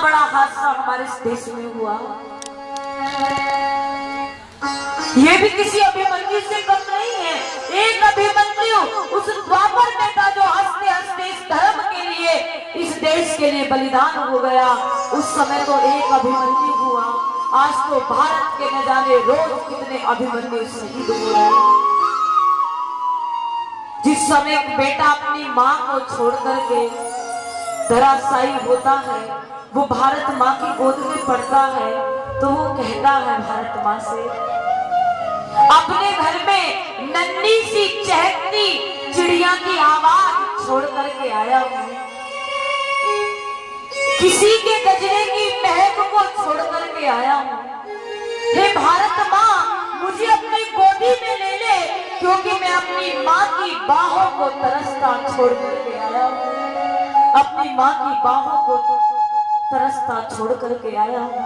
बड़ा हादसा हमारे इस देश में हुआ। ये भी किसी अभिमन्यु से कम नहीं है। एक अभिमन्यु उस द्वापर में था जो हंसते हंसते इस धर्म के लिए, इस देश के लिए बलिदान हो गया। उस समय तो एक अभिमन्यु हुआ, आज तो भारत के न जाने रोज कितने अभिमन्यु शहीद हो रहे। जिस समय एक बेटा अपनी माँ को छोड़ करके धराशायी होता है, वो भारत माँ की गोद में पड़ता है, तो वो कहता है भारत माँ से, अपने घर में नन्ही सी चहकती चिड़िया की आवाज छोड़ करके आया हूँ, किसी के गजरे की महक को छोड़ करके आया हूँ। हे भारत माँ, मुझे अपनी गोदी में ले ले, क्योंकि मैं अपनी माँ की बाहों को तरसता छोड़ करके आया हूँ। अपनी माँ की बाहों को तरसता छोड़ करके आया हूँ।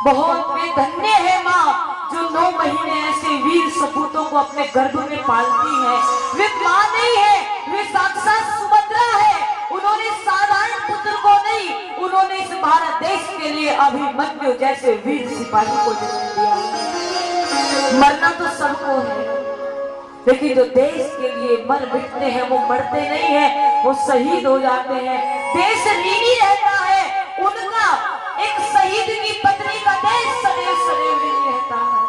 बहुत वे धन्य है माँ जो 9 महीने ऐसे वीर सपूतों को अपने गर्भ में पालती है। वे माँ नहीं है, वे साक्षात सुभद्रा है। उन्होंने साधारण पुत्र को नहीं, उन्होंने इस भारत देश के लिए अभिमन्यु जैसे वीर सिपाही को जन्म दिया। मरना तो सबको है, लेकिन जो देश के लिए मर मिटते हैं वो मरते नहीं है, वो शहीद हो जाते हैं। देश ऋणी रहता है उनका, एक शहीद की पत्नी का देश सदैव सदैव ऋणी रहता है।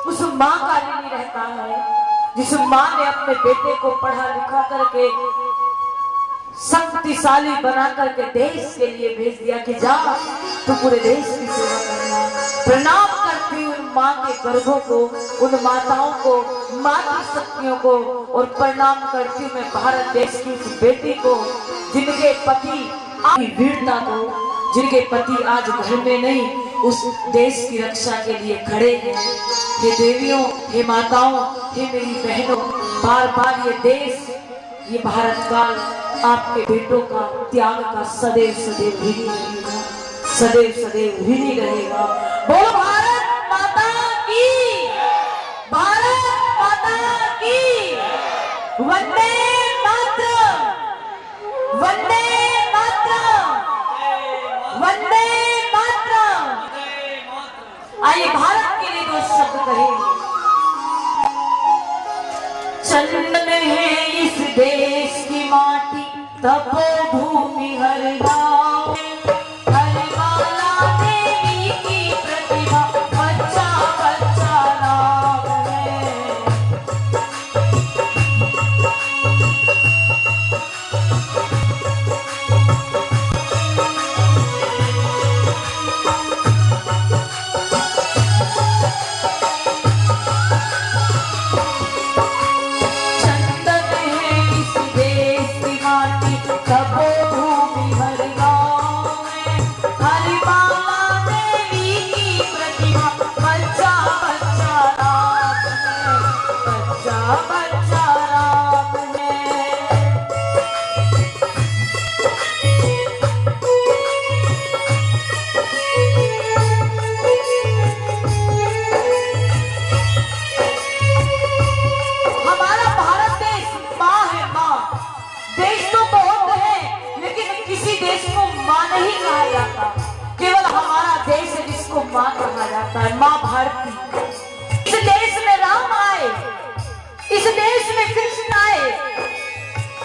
उस माँ का ऋणी रहता है जिस माँ ने अपने बेटे को पढ़ा लिखा करके शक्तिशाली बना करके देश के लिए भेज दिया कि जा तू पूरे देश की सेवा करना। प्रणाम करती हूँ उन माँ के गर्भों को, उन माताओं को, माँ की शक्तियों को, और प्रणाम करती हूँ मैं भारत देश की उस बेटी को जिनके पति की वीरता को, जिनके पति आज घर में नहीं उस देश की रक्षा के लिए खड़े हैं। हे देवियों, हे माताओं, हे मेरी बहनों, बार बार ये देश, ये भारत का आपके बेटों का त्याग का सदैव सदैव ऋणी रहेगा, सदैव सदैव ऋणी रहेगा। बोलो भारत माता की, भारत माता की, वंदे मातरम, वंदे मातरम, वंदे मातरम। आइए भारत के लिए 2 शब्द कहेंगे। चंदन है इस देश की माटी, तपोभूमि हर गाँव, हर बाला देवी की प्रतिभा, बच्चा बच्चा नाम है। तपोभूमि हर गाँव में, हर बाला देवी की प्रतिभा, बच्चा बच्चा राम है, बच्चा बच्चा राम है। हमारा भारत देश माँ है, माँ। देश तो बहुत है, लेकिन किसी देश को माँ नहीं कहा जाता। केवल हमारा देश है जिसको माँ कहा जाता है, माँ भारती। इस देश में राम आए, इस देश में कृष्ण आए,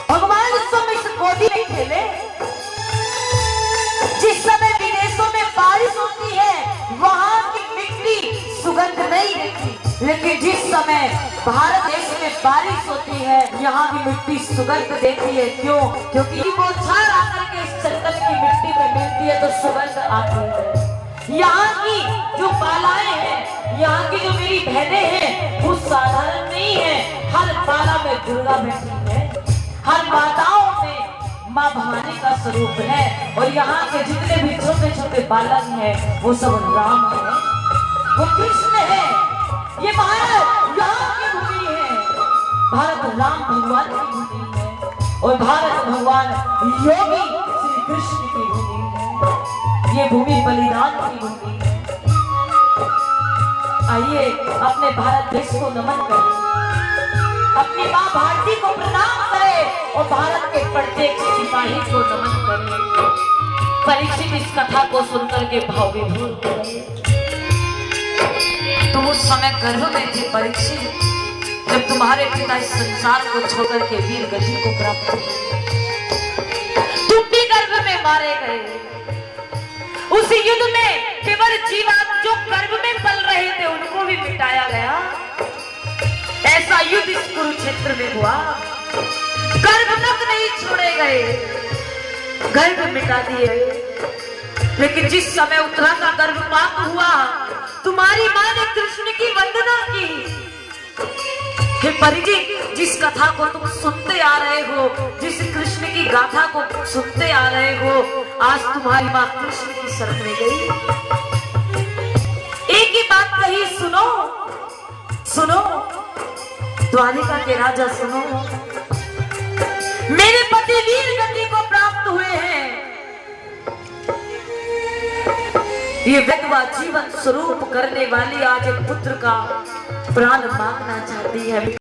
भगवान इस समय इस गोदी में खेले। जिस समय विदेशों में बारिश होती है वहां की मिट्टी सुगंध नहीं देती, लेकिन जिस समय भारत देश में बारिश होती है यहाँ की मिट्टी सुगंध देती है। क्यों? क्योंकि वो छार आकर के इस चंदन की मिट्टी में मिलती है तो सुगंध आती है। यहाँ की जो बालाएं हैं, यहाँ की जो मेरी बहनें हैं, वो साधारण नहीं है। हर बाला में दुर्गा बैठी है, हर माताओं में माँ भवानी का स्वरूप है, और यहाँ के जितने भी छोटे छोटे बालक हैं वो सब राम है, वो कृष्ण है। ये भारत यहाँ की भूमि है, भारत राम भगवान की भूमि है, और भारत भगवान योगी श्री कृष्ण की भूमि है। ये भूमि बलिदान की भूमि है। आइए अपने भारत देश को नमन करें, अपनी माँ भारती को प्रणाम करें, और भारत के प्रत्येक सिपाही को नमन करें। परीक्षित इस कथा को सुनकर के भाव विभोर हो गए। तुम उस समय गर्भ में थे परीक्षित, जब तुम्हारे पिता इस संसार को छोड़कर के वीर गति को प्राप्त हुए। तुम भी गर्भ में मारे गए। उस युद्ध में केवल जीवात्मा जो गर्भ में पल रहे थे उनको भी मिटाया गया। ऐसा युद्ध इस कुरुक्षेत्र में हुआ। गर्भ तक नहीं छोड़े गए, गर्भ मिटा दिए गए। लेकिन जिस समय उत्तरा का गर्भपात हुआ, तुम्हारी मां ने कृष्ण की वंदना की। हे परिचित, जिस कथा को तुम सुनते आ रहे हो, जिस कृष्ण की गाथा को सुनते आ रहे हो, आज तुम्हारी मां कृष्ण की शरण में गई। एक ही बात कही, सुनो सुनो द्वारिका के राजा सुनो, मेरे पति वीर गति को प्राप्त हुए हैं। ये विधवा जीवन स्वरूप करने वाली आज एक पुत्र का प्राण मांगना चाहती है।